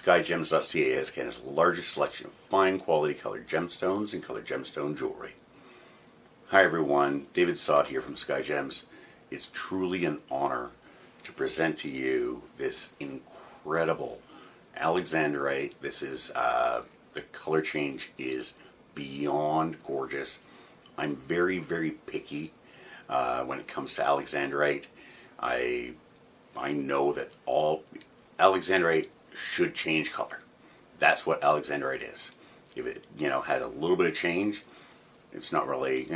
Skyjems.ca has Canada's largest selection of fine quality colored gemstones and colored gemstone jewelry. Hi everyone, David Sod here from Skyjems. It's truly an honor to present to you this incredible Alexandrite. This is, the color change is beyond gorgeous. I'm very, very picky when it comes to Alexandrite. I know that all Alexandrite should change color. That's what Alexandrite is. If it, had a little bit of change, it's not really,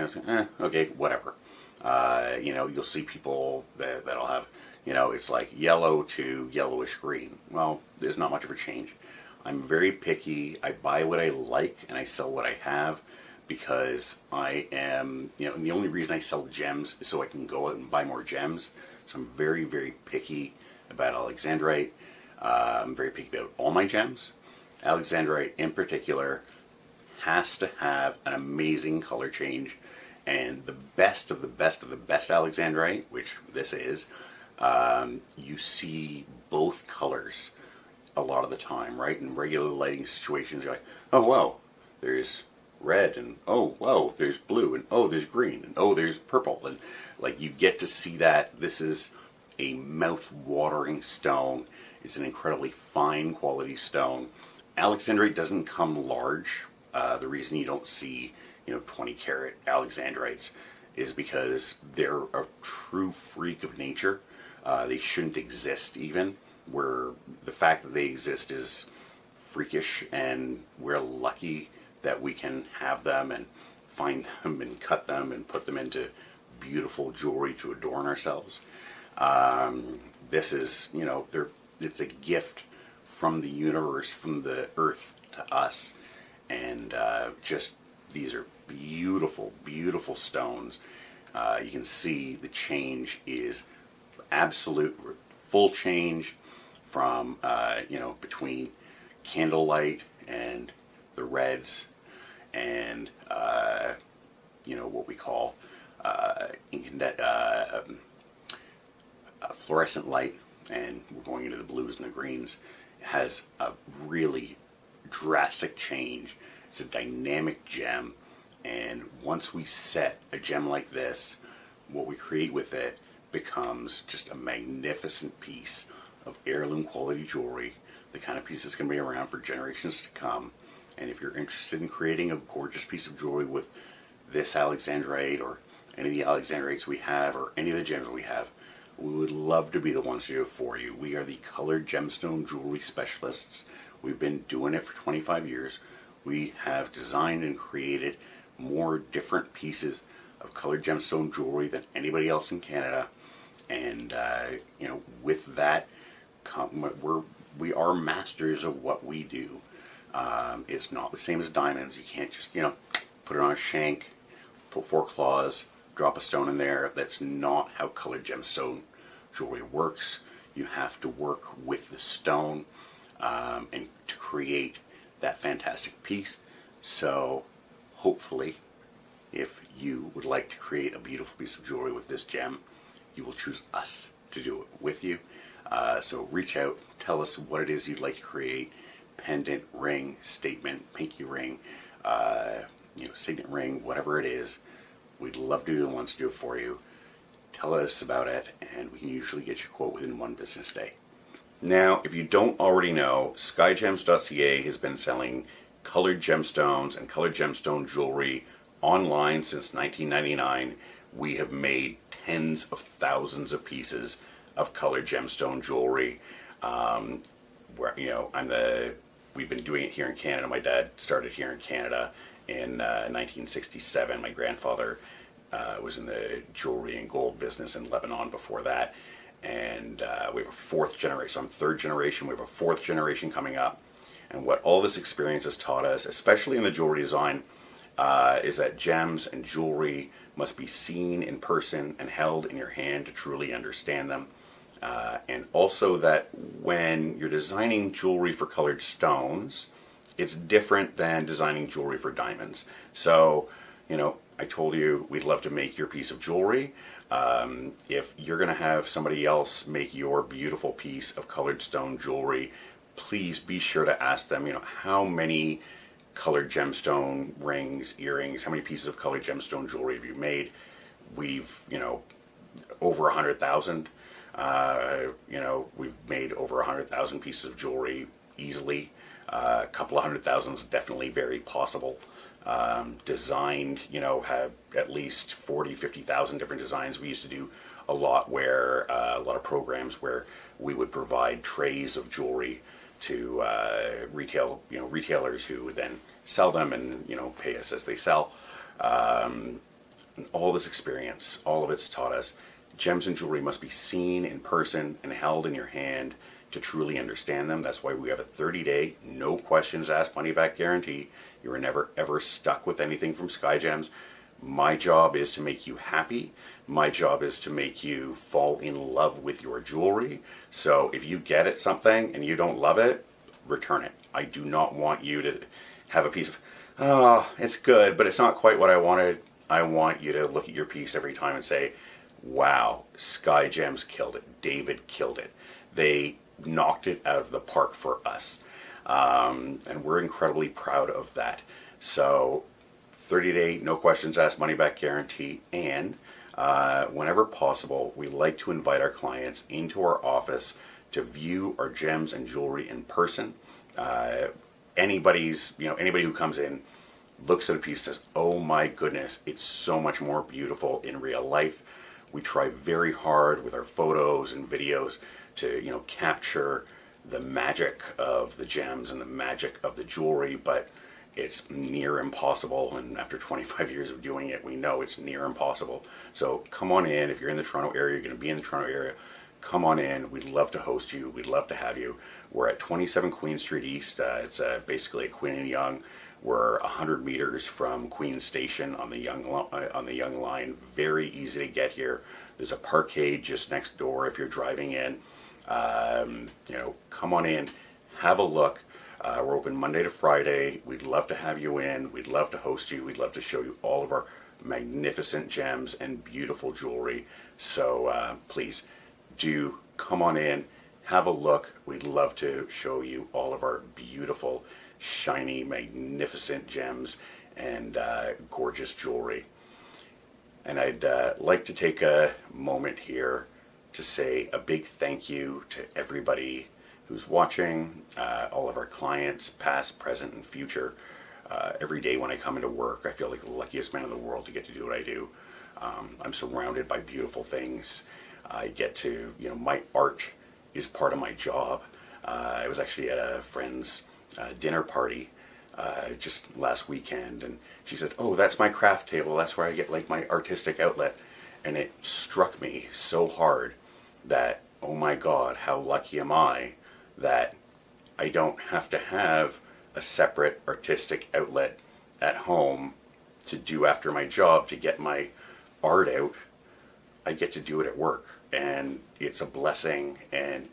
okay, whatever. You'll see people that'll have, it's like yellow to yellowish green. Well, there's not much of a change. I'm very picky. I buy what I like and I sell what I have because I am, and the only reason I sell gems is so I can go out and buy more gems. So I'm very, very picky about Alexandrite. I'm very picky about all my gems. Alexandrite in particular has to have an amazing color change, and the best of the best of the best Alexandrite, which this is, you see both colors a lot of the time, right? In regular lighting situations, you're like, oh wow, there's red, and oh wow, there's blue, and oh there's green, and oh there's purple, and like you get to see that. This is a mouth-watering stone. It's an incredibly fine quality stone. Alexandrite doesn't come large. The reason you don't see 20 karat Alexandrites is because they're a true freak of nature. They shouldn't exist even, where the fact that they exist is freakish, and we're lucky that we can have them and find them and cut them and put them into beautiful jewelry to adorn ourselves. This is, it's a gift from the universe, from the earth to us, and just these are beautiful, beautiful stones. You can see the change is absolute, full change from between candlelight and the reds and what we call fluorescent light, and we're going into the blues and the greens. It has a really drastic change. It's a dynamic gem, and once we set a gem like this, what we create with it becomes just a magnificent piece of heirloom quality jewelry, the kind of piece that's going to be around for generations to come. And if you're interested in creating a gorgeous piece of jewelry with this Alexandrite or any of the Alexandrites we have or any of the gems we have, we would love to be the ones to do it for you. We are the colored gemstone jewelry specialists. We've been doing it for 25 years. We have designed and created more different pieces of colored gemstone jewelry than anybody else in Canada. And with that, we are masters of what we do. It's not the same as diamonds. You can't just put it on a shank, put 4 claws, drop a stone in there. That's not how colored gemstone jewelry works. You have to work with the stone and to create that fantastic piece. So hopefully, if you would like to create a beautiful piece of jewelry with this gem, you will choose us to do it with you. So reach out, tell us what it is you'd like to create. Pendant, ring, statement, pinky ring, signet ring, whatever it is. We'd love to be the ones to do it for you. Tell us about it, and we can usually get you a quote within 1 business day. Now, if you don't already know, Skyjems.ca has been selling colored gemstones and colored gemstone jewelry online since 1999. We have made tens of thousands of pieces of colored gemstone jewelry. We've been doing it here in Canada. My dad started here in Canada in 1967. My grandfather was in the jewelry and gold business in Lebanon before that. And we have a 4th generation. So I'm 3rd generation. We have a 4th generation coming up. And what all this experience has taught us, especially in the jewelry design, is that gems and jewelry must be seen in person and held in your hand to truly understand them. And also that when you're designing jewelry for colored stones, it's different than designing jewelry for diamonds. So, I told you we'd love to make your piece of jewelry. If you're going to have somebody else make your beautiful piece of colored stone jewelry, please be sure to ask them, how many colored gemstone rings, earrings, how many pieces of colored gemstone jewelry have you made? We've, over 100,000. We've made over 100,000 pieces of jewelry easily. A couple of 100,000 is definitely very possible. Designed, have at least 40, 50,000 different designs. We used to do a lot of programs where we would provide trays of jewelry to retailers who would then sell them and, pay us as they sell. All this experience, all of it's taught us gems and jewelry must be seen in person and held in your hand to truly understand them. That's why we have a 30-day, no questions asked, money back guarantee. You are never ever stuck with anything from Skyjems. My job is to make you happy. My job is to make you fall in love with your jewelry. So if you get it something and you don't love it, return it. I do not want you to have a piece of, oh, it's good, but it's not quite what I wanted. I want you to look at your piece every time and say, wow, Skyjems killed it. David killed it. They knocked it out of the park for us. And we're incredibly proud of that. So 30-day, no questions asked, money back guarantee. And whenever possible, we like to invite our clients into our office to view our gems and jewelry in person. Anybody who comes in, looks at a piece, says, oh my goodness, it's so much more beautiful in real life. We try very hard with our photos and videos to, capture the magic of the gems and the magic of the jewelry, but it's near impossible. And after 25 years of doing it, we know it's near impossible. So come on in. If you're in the Toronto area, you're going to be in the Toronto area, come on in. We'd love to host you. We'd love to have you. We're at 27 Queen Street East. It's basically a Queen and Yonge. We're 100 meters from Queen Station on the Yonge line. Very easy to get here. There's a parkade just next door if you're driving in. Come on in, have a look. We're open Monday to Friday. We'd love to have you in. We'd love to host you. We'd love to show you all of our magnificent gems and beautiful jewelry. So please do come on in, have a look. We'd love to show you all of our beautiful, shiny, magnificent gems and gorgeous jewelry. And I'd like to take a moment here to say a big thank you to everybody who's watching, all of our clients, past, present, and future. Every day when I come into work, I feel like the luckiest man in the world to get to do what I do. I'm surrounded by beautiful things. I get to, my art is part of my job. I was actually at a friend's dinner party just last weekend, and she said, oh, that's my craft table. That's where I get like my artistic outlet. And it struck me so hard that, oh my God, how lucky am I that I don't have to have a separate artistic outlet at home to do after my job to get my art out. I get to do it at work, and it's a blessing, and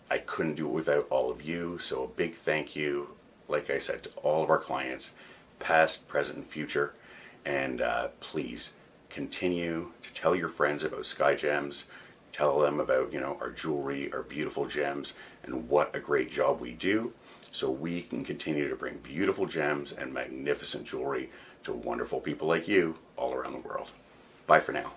I couldn't do it without all of you. So a big thank you, like I said, to all of our clients, past, present, and future. And please continue to tell your friends about Skyjems. Tell them about, our jewelry, our beautiful gems, and what a great job we do, so we can continue to bring beautiful gems and magnificent jewelry to wonderful people like you all around the world. Bye for now.